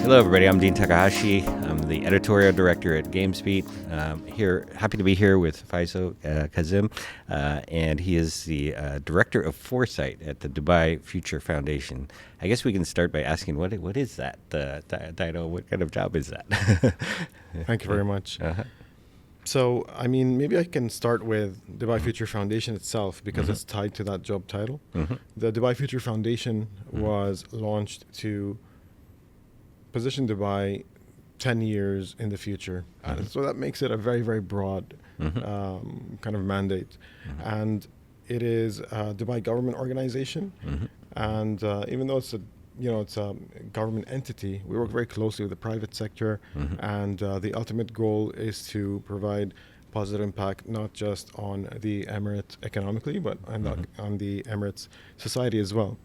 Hello, everybody. I'm Dean Takahashi. I'm the editorial director at GamesBeat. Happy to be here with Faisal Kazim, and he is the director of foresight at the Dubai Future Foundation. I guess we can start by asking, what is that title? What kind of job is that? Thank you very much. Uh-huh. So, maybe I can start with Dubai Future Foundation itself because it's tied to that job title. The Dubai Future Foundation was launched to position Dubai 10 years in the future. So that makes it a very, very broad kind of mandate. And it is a Dubai government organization. And even though it's a government entity, we work very closely with the private sector. And the ultimate goal is to provide positive impact, not just on the Emirates economically, but on the Emirates society as well.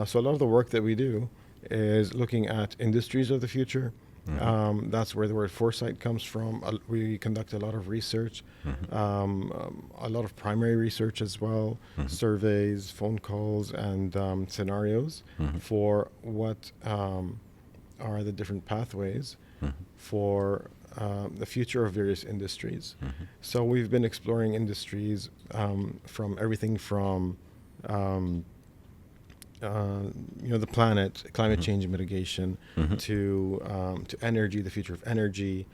So a lot of the work that we do is looking at industries of the future. That's where the word foresight comes from. We conduct a lot of research, a lot of primary research as well, surveys, phone calls, and scenarios for what are the different pathways for the future of various industries. So we've been exploring industries from everything from the planet, climate change mitigation, to energy, the future of energy,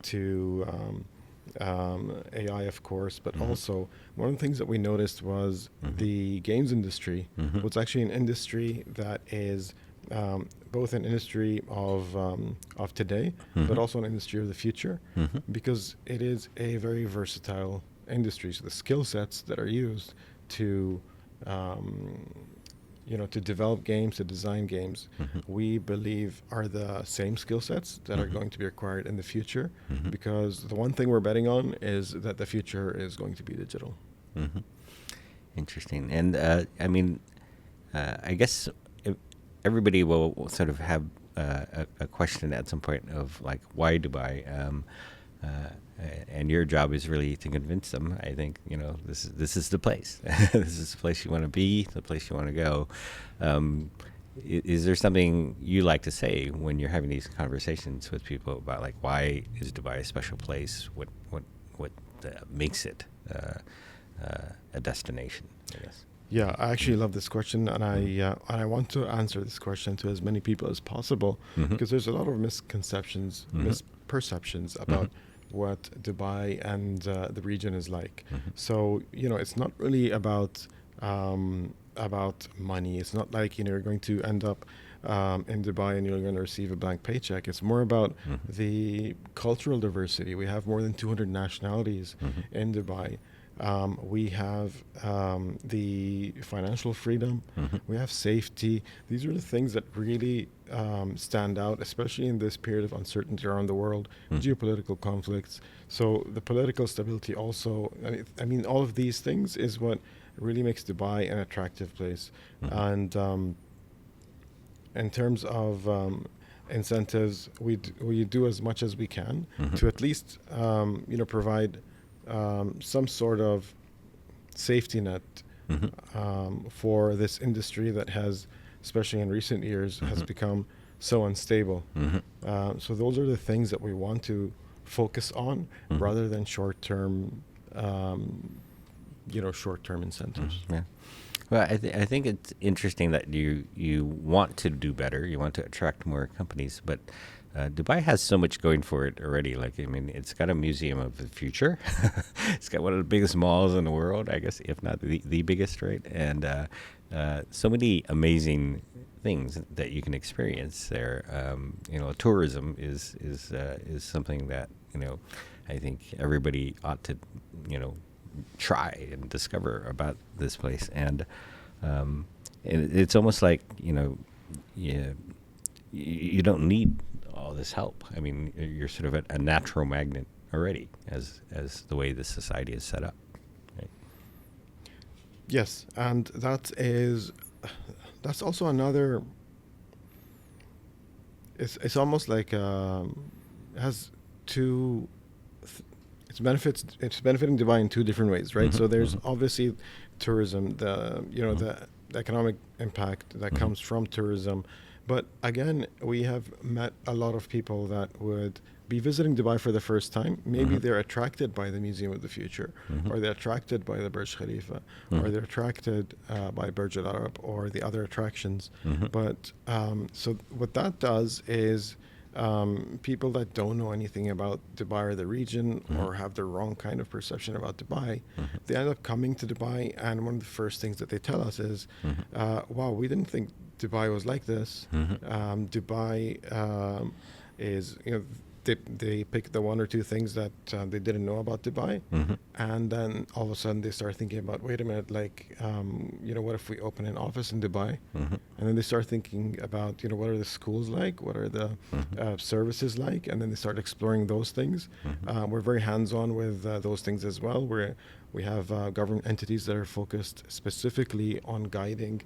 to AI, of course. But also, one of the things that we noticed was the games industry was actually an industry that is both an industry of today, but also an industry of the future, because it is a very versatile industry. So the skill sets that are used to to develop games, to design games, we believe are the same skill sets that are going to be required in the future, because the one thing we're betting on is that the future is going to be digital. Interesting. And I guess everybody will sort of have a question at some point of like, why Dubai? And your job is really to convince them. I think this is the place. This is the place you want to be, the place you want to go. Is there something you like to say when you're having these conversations with people about like, why is Dubai a special place? What makes it a destination, I guess? Yeah, I actually love this question, and I want to answer this question to as many people as possible, because there's a lot of misconceptions, misperceptions about what Dubai and the region is like. So it's not really about money. It's not like you're going to end up in Dubai and you're going to receive a blank paycheck. It's more about the cultural diversity. We have more than 200 nationalities in Dubai. We have the financial freedom. We have safety. These are the things that really stand out, especially in this period of uncertainty around the world, geopolitical conflicts. So the political stability also, all of these things is what really makes Dubai an attractive place. And in terms of incentives, we do as much as we can to at least provide some sort of safety net for this industry that has, especially in recent years, has become so unstable. So those are the things that we want to focus on rather than short-term incentives. Yeah. Well, I think it's interesting that you want to do better. You want to attract more companies, but Dubai has so much going for it already. It's got a museum of the future. It's got one of the biggest malls in the world, I guess, if not the biggest, right? And so many amazing things that you can experience there. Tourism is something that I think everybody ought to try and discover about this place. And it's almost like you don't need all this help. You're sort of a natural magnet already as the way the society is set up, right? Yes, and that's also another. It's almost like it has two. It's benefiting Dubai in two different ways, right? So there's obviously tourism, the economic impact that comes from tourism, But again, we have met a lot of people that would be visiting Dubai for the first time. Maybe they're attracted by the Museum of the Future, or they're attracted by the Burj Khalifa, or they're attracted by Burj Al Arab or the other attractions. But so what that does is people that don't know anything about Dubai or the region, or have the wrong kind of perception about Dubai, they end up coming to Dubai, and one of the first things that they tell us is, wow, we didn't think Dubai was like this. Dubai is, they pick the one or two things that they didn't know about Dubai, and then all of a sudden they start thinking about, wait a minute, like, what if we open an office in Dubai? And then they start thinking about, what are the schools like? What are the services like? And then they start exploring those things. We're very hands-on with those things as well. We have government entities that are focused specifically on guiding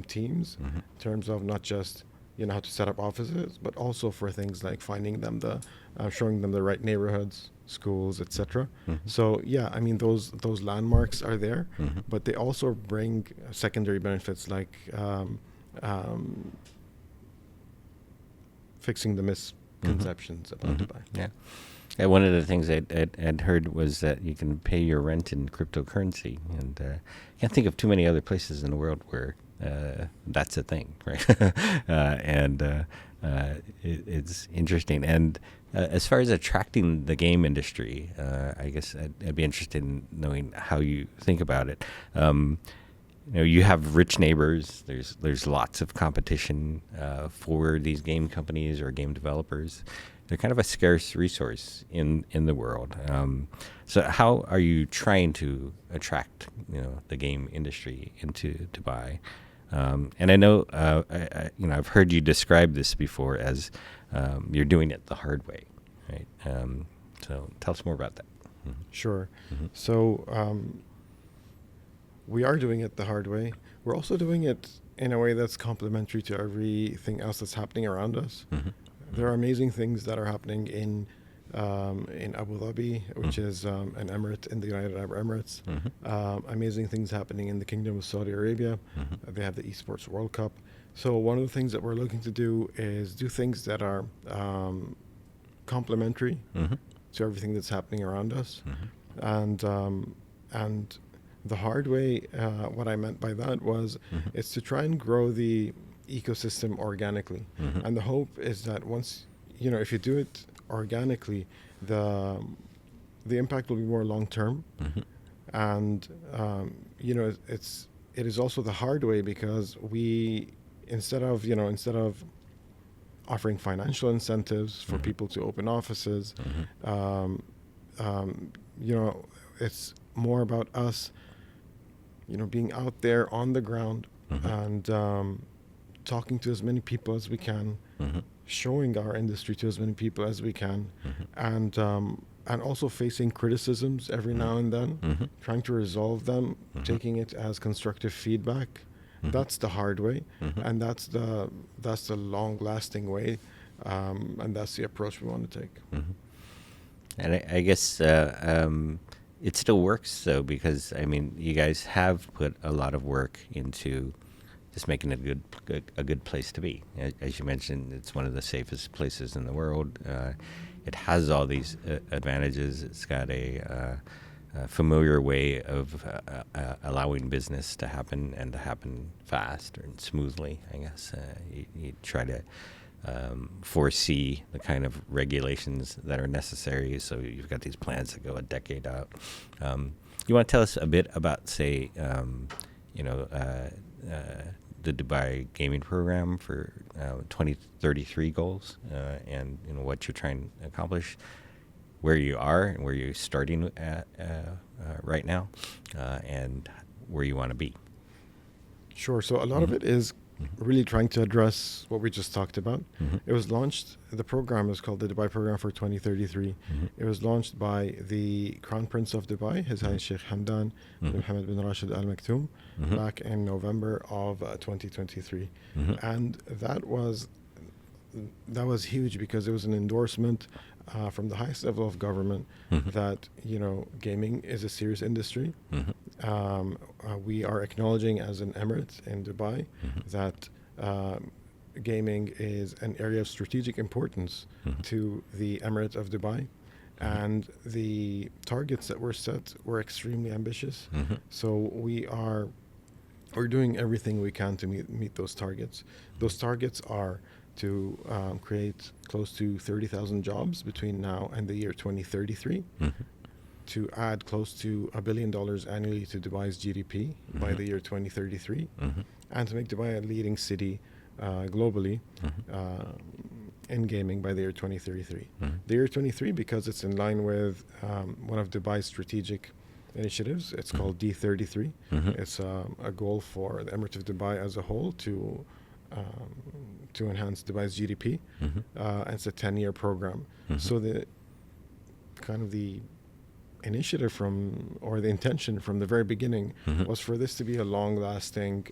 teams in terms of not just how to set up offices, but also for things like finding them showing them the right neighborhoods, schools, etc. So yeah, I mean those landmarks are there, but they also bring secondary benefits like fixing the misconceptions about Dubai. Yeah. And one of the things I'd heard was that you can pay your rent in cryptocurrency, and I can't think of too many other places in the world where that's a thing, right? It's interesting. And as far as attracting the game industry, I guess I'd be interested in knowing how you think about it. You have rich neighbors. There's lots of competition for these game companies or game developers. They're kind of a scarce resource in the world. So how are you trying to attract the game industry into Dubai? And I know I've heard you describe this before as you're doing it the hard way, right? So tell us more about that. Sure. So we are doing it the hard way. We're also doing it in a way that's complementary to everything else that's happening around us. There are amazing things that are happening in Abu Dhabi, which is an emirate in the United Arab Emirates. Amazing things happening in the Kingdom of Saudi Arabia. They have the Esports World Cup. So one of the things that we're looking to do is do things that are complementary to everything that's happening around us. And the hard way, what I meant by that was, it's to try and grow the ecosystem organically. And the hope is that once, if you do it organically, the impact will be more long term. And it is also the hard way, because we instead of offering financial incentives for people to open offices, it's more about us being out there on the ground and talking to as many people as we can, showing our industry to as many people as we can, and also facing criticisms every now and then, trying to resolve them, taking it as constructive feedback. That's the hard way, and that's the long-lasting way, and that's the approach we want to take. And I guess it still works, though, because you guys have put a lot of work into just making it a good place to be. As you mentioned, it's one of the safest places in the world. It has all these advantages. It's got a familiar way of allowing business to happen, and to happen fast and smoothly, I guess. You try to foresee the kind of regulations that are necessary, so you've got these plans that go a decade out. You want to tell us a bit about, say, the Dubai gaming program for 2033 goals, and what you're trying to accomplish, where you are and where you're starting at right now, and where you want to be. Sure. So a lot of it is really trying to address what we just talked about. It was launched, the program is called the Dubai Program for 2033. It was launched by the Crown Prince of Dubai, His Highness Sheikh Hamdan bin Mohammed bin Rashid Al Maktoum, back in November of 2023. And that was huge, because it was an endorsement from the highest level of government that gaming is a serious industry. We are acknowledging as an emirate in Dubai that gaming is an area of strategic importance to the Emirate of Dubai, and the targets that were set were extremely ambitious. So we're doing everything we can to meet those targets. Those targets are to create close to 30,000 jobs between now and the year 2033, to add close to $1 billion annually to Dubai's GDP by the year 2033, and to make Dubai a leading city globally in gaming by the year 2033. The year 23, because it's in line with one of Dubai's strategic initiatives. It's called D33. It's a goal for the Emirate of Dubai as a whole to enhance Dubai's GDP. And it's a 10-year program. So the initiative or the intention from the very beginning was for this to be a long-lasting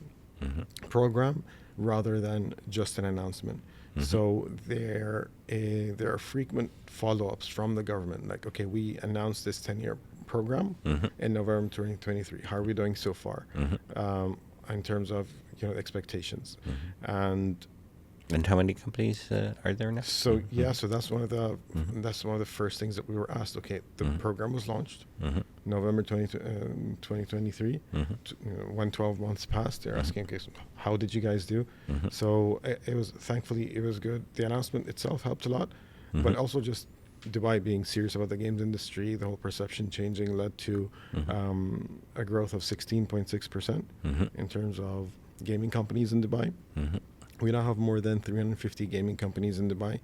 program rather than just an announcement. So there are frequent follow-ups from the government, like, okay, we announced this 10-year program in November 2023. How are we doing so far in terms of expectations? And how many companies are there now? So so that's one of the first things that we were asked. Okay, the program was launched November 2023. When 12 months passed, they're asking, okay, so how did you guys do? So it was, thankfully, it was good. The announcement itself helped a lot, but also just Dubai being serious about the games industry, the whole perception changing led to a growth of 16.6% in terms of gaming companies in Dubai. We now have more than 350 gaming companies in Dubai.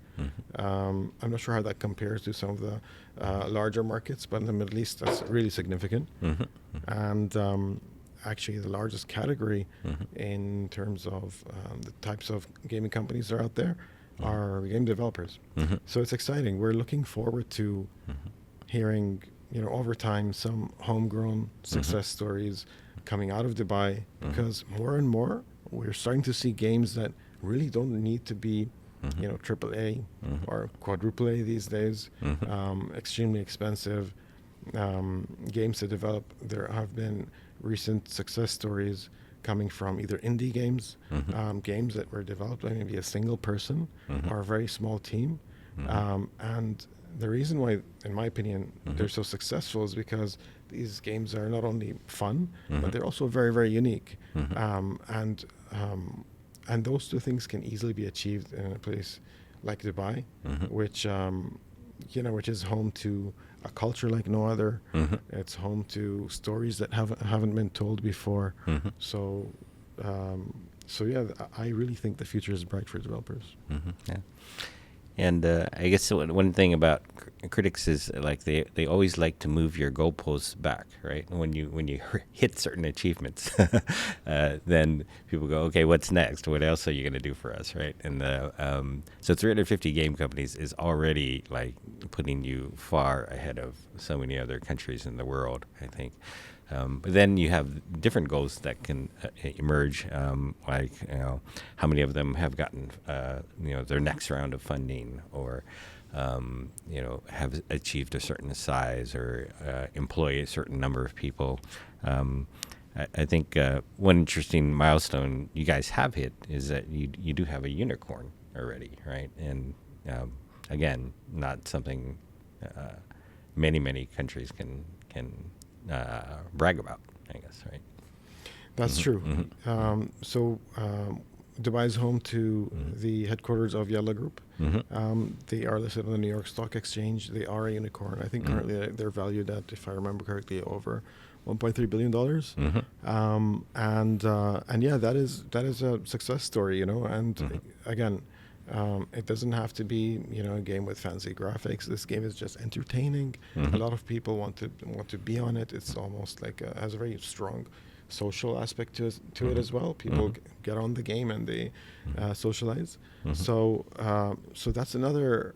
I'm not sure how that compares to some of the larger markets, but in the Middle East, that's really significant. And actually, the largest category in terms of the types of gaming companies that are out there are game developers. So it's exciting. We're looking forward to hearing, over time, some homegrown success stories coming out of Dubai, because more and more we're starting to see games that really don't need to be, triple A or quadruple A these days. Extremely expensive games to develop. There have been recent success stories coming from either indie games, games that were developed by maybe a single person or a very small team. And the reason why, in my opinion, they're so successful is because these games are not only fun, but they're also very, very unique. And those two things can easily be achieved in a place like Dubai, which is home to a culture like no other. It's home to stories that haven't been told before. So yeah, I really think the future is bright for developers. Yeah. And I guess one thing about critics is like they always like to move your goalposts back, right? When you hit certain achievements, then people go, okay, what's next? What else are you going to do for us, right? And so 350 game companies is already like putting you far ahead of so many other countries in the world, I think. But then you have different goals that can emerge, like how many of them have gotten their next round of funding, or have achieved a certain size, or employ a certain number of people. I think one interesting milestone you guys have hit is that you do have a unicorn already, right? And again, not something many countries can brag about, I guess, right? That's true. So Dubai is home to the headquarters of Yalla Group. They are listed on the New York Stock Exchange. They are a unicorn. I think currently they're valued at, if I remember correctly, over $1.3 billion. And yeah, that is a success story, and again, it doesn't have to be, a game with fancy graphics. This game is just entertaining. A lot of people want to be on it. It's almost like has a very strong social aspect to it as well. People get on the game and they socialize. So that's another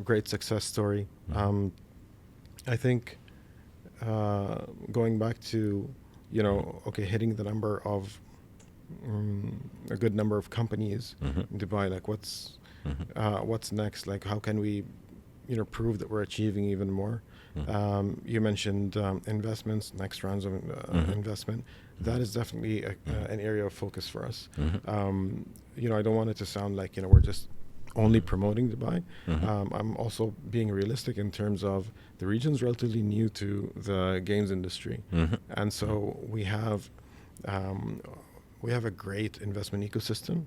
great success story. I think going back to hitting the number of a good number of companies in Dubai, like what's next? Like how can we prove that we're achieving even more? You mentioned investments, next rounds of investment. That is definitely an area of focus for us. I don't want it to sound like we're just only promoting Dubai. I'm also being realistic in terms of the region's relatively new to the games industry, and so we have a great investment ecosystem.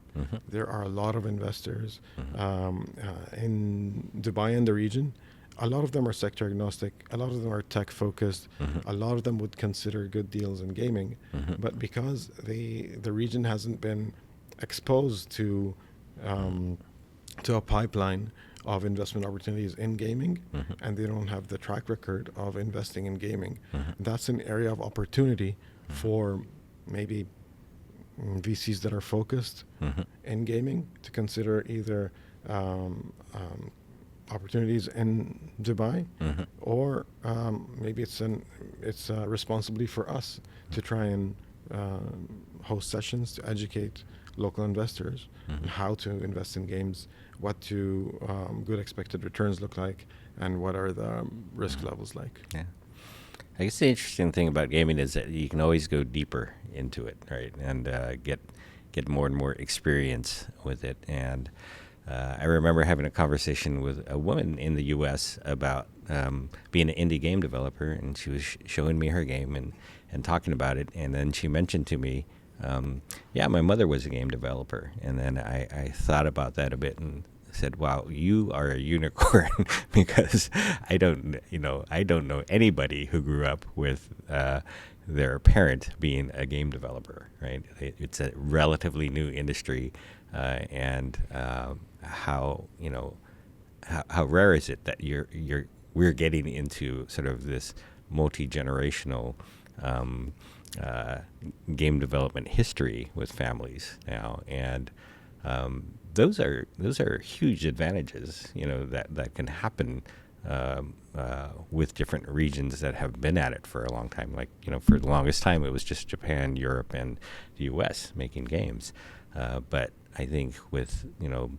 There are a lot of investors in Dubai and the region. A lot of them are sector agnostic. A lot of them are tech focused. A lot of them would consider good deals in gaming, but because the region hasn't been exposed to a pipeline of investment opportunities in gaming, and they don't have the track record of investing in gaming, that's an area of opportunity for maybe VCs that are focused in gaming to consider either opportunities in Dubai, or maybe it's a responsibility for us to try and host sessions to educate local investors on how to invest in games, what good expected returns look like, and what are the risk levels like. Yeah. I guess the interesting thing about gaming is that you can always go deeper into it, right, and get more and more experience with it. And I remember having a conversation with a woman in the U.S. about being an indie game developer, and she was showing me her game and talking about it. And then she mentioned to me, yeah, my mother was a game developer. And then I thought about that a bit and said, wow, you are a unicorn, because I don't know anybody who grew up with their parent being a game developer, right? It's a relatively new industry, and how rare is it that we're getting into sort of this multi-generational game development history with families now, and those are huge advantages, that can happen with different regions that have been at it for a long time. Like, for the longest time, it was just Japan, Europe, and the U.S. making games. But I think with,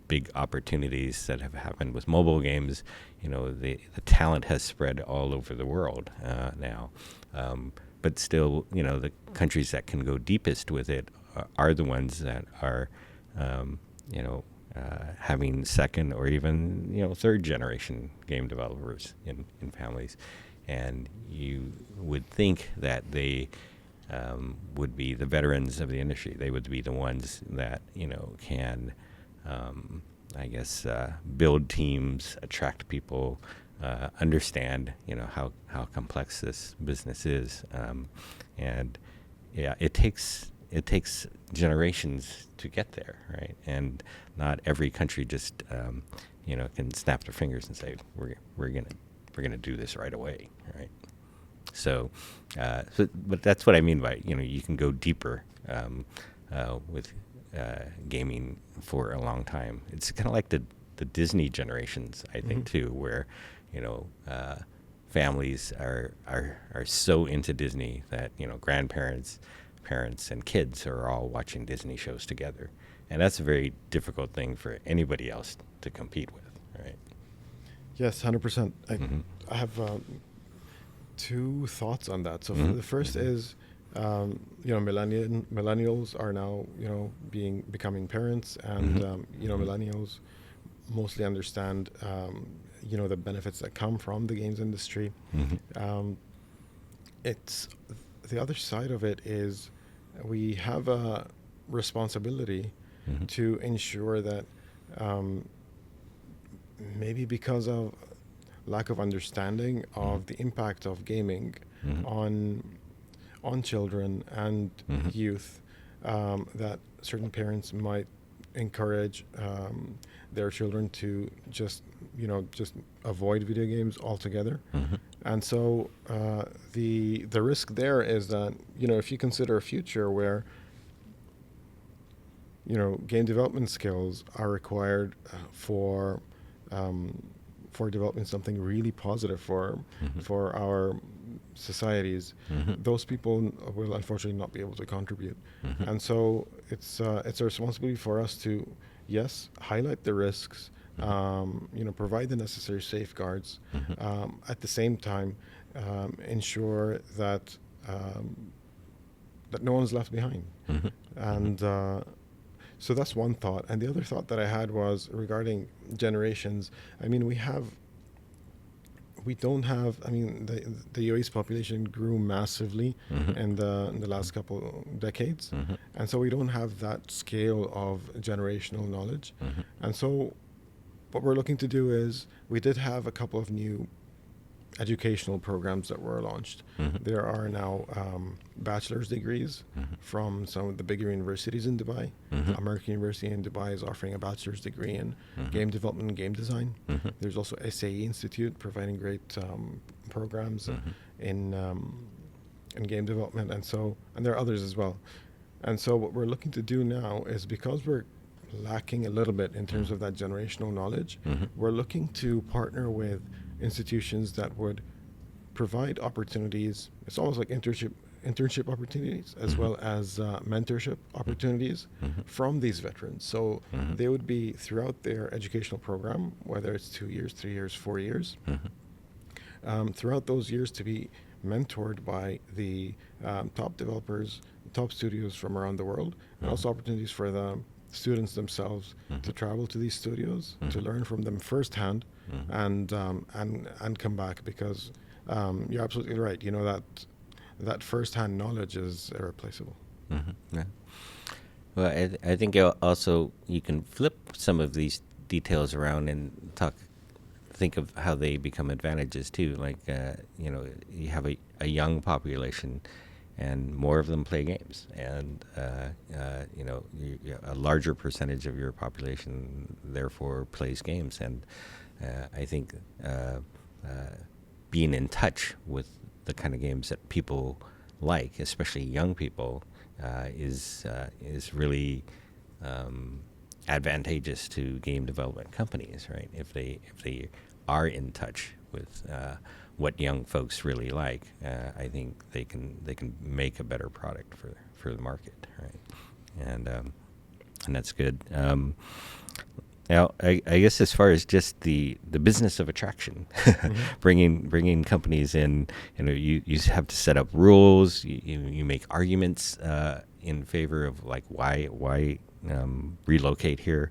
big opportunities that have happened with mobile games, the talent has spread all over the world now. But still, the countries that can go deepest with it are the ones that are, having second or even, third generation game developers in families. And you would think that they would be the veterans of the industry. They would be the ones that, can, build teams, attract people, understand, how complex this business is. And yeah, it takes generations to get there, right? And not every country just, can snap their fingers and say, we're gonna do this right away, right? So, but that's what I mean by, you can go deeper with gaming for a long time. It's kind of like the Disney generations, I think, too, where, families are so into Disney that, grandparents, parents, and kids are all watching Disney shows together. And that's a very difficult thing for anybody else to compete with, right? Yes, 100%. I have two thoughts on that. So the first is, millennials are now, becoming parents, and millennials mostly understand, the benefits that come from the games industry. It's the other side of it is we have a responsibility to ensure that maybe because of lack of understanding of the impact of gaming on children and youth, that certain parents might encourage their children to just avoid video games altogether. And so the risk there is that, if you consider a future where game development skills are required for developing something really positive for our societies, those people will unfortunately not be able to contribute. And so it's a responsibility for us to, yes, highlight the risks, provide the necessary safeguards. Mm-hmm. At the same time, ensure that that no one's left behind. Mm-hmm. And so that's one thought. And the other thought that I had was regarding generations. I mean, we don't have. I mean, the UAE's population grew massively Mm-hmm. in the last couple decades, Mm-hmm. and so we don't have that scale of generational knowledge. Mm-hmm. And so, what we're looking to do is we did have a couple of new educational programs that were launched. Mm-hmm. There are now bachelor's degrees Mm-hmm. from some of the bigger universities in Dubai. Mm-hmm. American University in Dubai is offering a bachelor's degree in Mm-hmm. game development and game design. Mm-hmm. There's also SAE Institute providing great programs Mm-hmm. in game development, and there are others as well. And so what we're looking to do now is, because we're lacking a little bit in terms of that generational knowledge, Mm-hmm. we're looking to partner with institutions that would provide opportunities. It's almost like internship opportunities as Mhm. well as mentorship opportunities Mhm. from these veterans. So Mhm. they would be throughout their educational program, whether it's 2 years, 3 years, 4 years, Mhm. throughout those years to be mentored by the top developers, top studios from around the world, and Mhm. also opportunities for the students themselves to Mhm. travel to these studios, to Mhm. learn from them firsthand, Mhm. and come back, because you're absolutely right. You know that firsthand knowledge is irreplaceable. Mhm. Yeah. Well, I think also you can flip some of these details around and think of how they become advantages too. Like, you have a young population, and more of them play games, and a larger percentage of your population therefore plays games, and I think being in touch with the kind of games that people like, especially young people, is really advantageous to game development companies, right? If they are in touch with what young folks really like, I think they can make a better product for the market, right? And that's good. Now, I guess as far as just the business of attraction, Mhm. bringing companies in, you have to set up rules. You make arguments in favor of like why relocate here,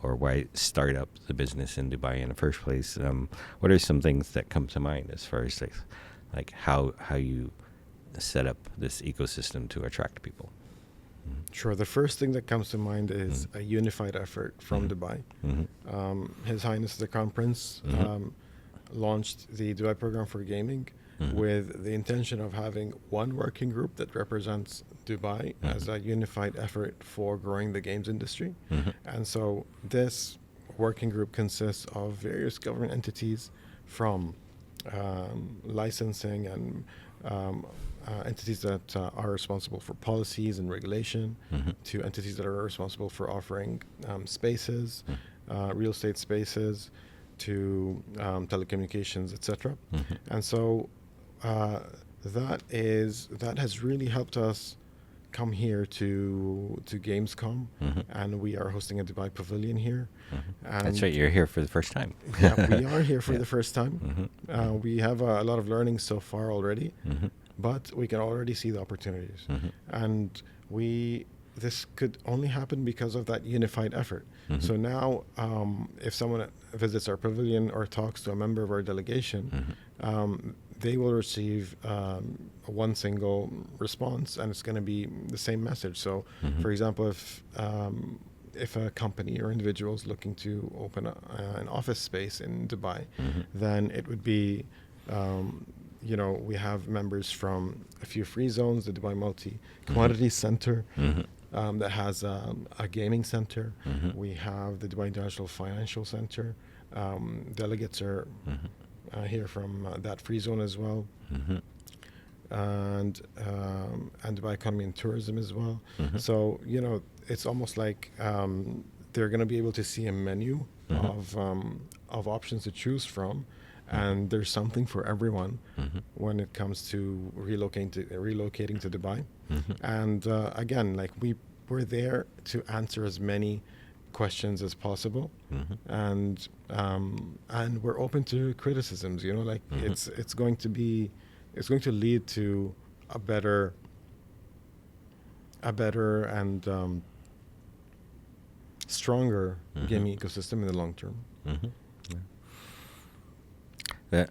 or why start up the business in Dubai in the first place. What are some things that come to mind as far as like how you set up this ecosystem to attract people? Sure. The first thing that comes to mind is a unified effort from Dubai. Mm-hmm. His Highness the Crown Prince Mhm. launched the Dubai program for gaming Mhm. with the intention of having one working group that represents Dubai as a unified effort for growing the games industry. Mhm. And so this working group consists of various government entities, from licensing and entities that are responsible for policies and regulation, Mhm. to entities that are responsible for offering spaces, real estate spaces, to telecommunications, etc. Mhm. And so that has really helped us come here to Gamescom, Mhm. and we are hosting a Dubai pavilion here. Mhm. And That's right. You're here for the first time. yeah, we are here for Yeah. the first time. Mhm. We have a lot of learning so far already, Mhm. but we can already see the opportunities. Mhm. And this could only happen because of that unified effort. Mhm. So now, if someone visits our pavilion or talks to a member of our delegation, they will receive one single response, and it's going to be the same message. So, Mhm. for example, if a company or individual is looking to open an office space in Dubai, Mhm. then it would be, we have members from a few free zones, the Dubai Multi Commodities Center, Mhm. that has a gaming center. Mhm. We have the Dubai International Financial Center. Delegates are Mhm. here from that free zone as well, Mhm. and Dubai Economy and Tourism as well. Mhm. So it's almost like they're going to be able to see a menu Mhm. of options to choose from, and there's something for everyone Mhm. when it comes to relocating to Dubai. Mhm. And again, like we're there to answer as many questions as possible, Mm-hmm. and we're open to criticisms. You know, like Mm-hmm. it's going to be, it's going to lead to a better and stronger Mm-hmm. gaming ecosystem in the long term. Mm-hmm. Yeah.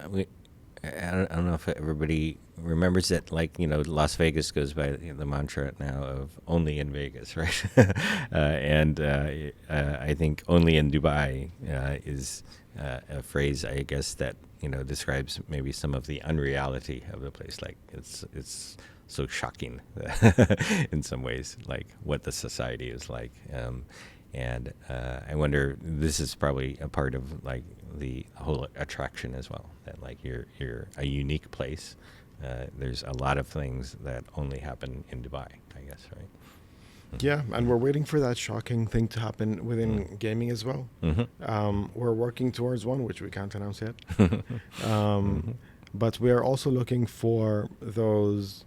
I don't know if everybody remembers that, like, Las Vegas goes by the mantra now of only in Vegas, right? And I think only in Dubai is a phrase, I guess, that, describes maybe some of the unreality of the place. Like, it's so shocking in some ways, like what the society is like. And I wonder, this is probably a part of like the whole attraction as well. That like you're a unique place. There's a lot of things that only happen in Dubai, I guess, right? Mm-hmm. Yeah, and we're waiting for that shocking thing to happen within gaming as well. We're working towards one, which we can't announce yet. Mm-hmm. But we are also looking for those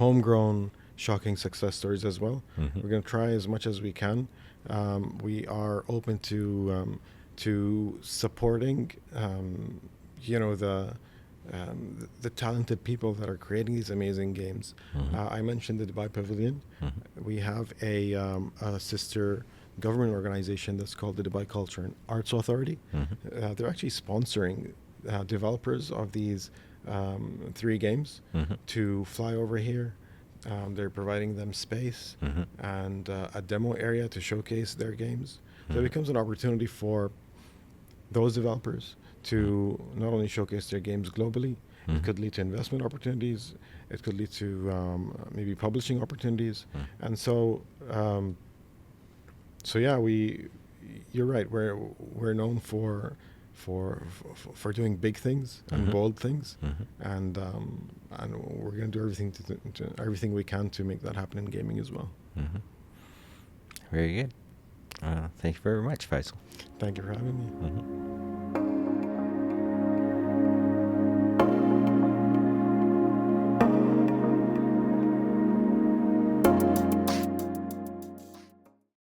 homegrown, shocking success stories as well. Mm-hmm. We're going to try as much as we can. We are open to supporting, the talented people that are creating these amazing games. Mm-hmm. I mentioned the Dubai Pavilion. Mm-hmm. We have a sister government organization that's called the Dubai Culture and Arts Authority. Mm-hmm. They're actually sponsoring developers of these 3 games Mm-hmm. to fly over here. They're providing them space Mm-hmm. and a demo area to showcase their games. So it Mhm. becomes an opportunity for those developers to not only showcase their games globally, Mhm. it could lead to investment opportunities, it could lead to maybe publishing opportunities. Mhm. And so yeah, you're right, we're known for doing big things and Mhm. bold things, Mhm. and we're going to do everything we can to make that happen in gaming as well. Mhm. Very good. Thank you very much, Faisal. Thank you for having me. Mhm.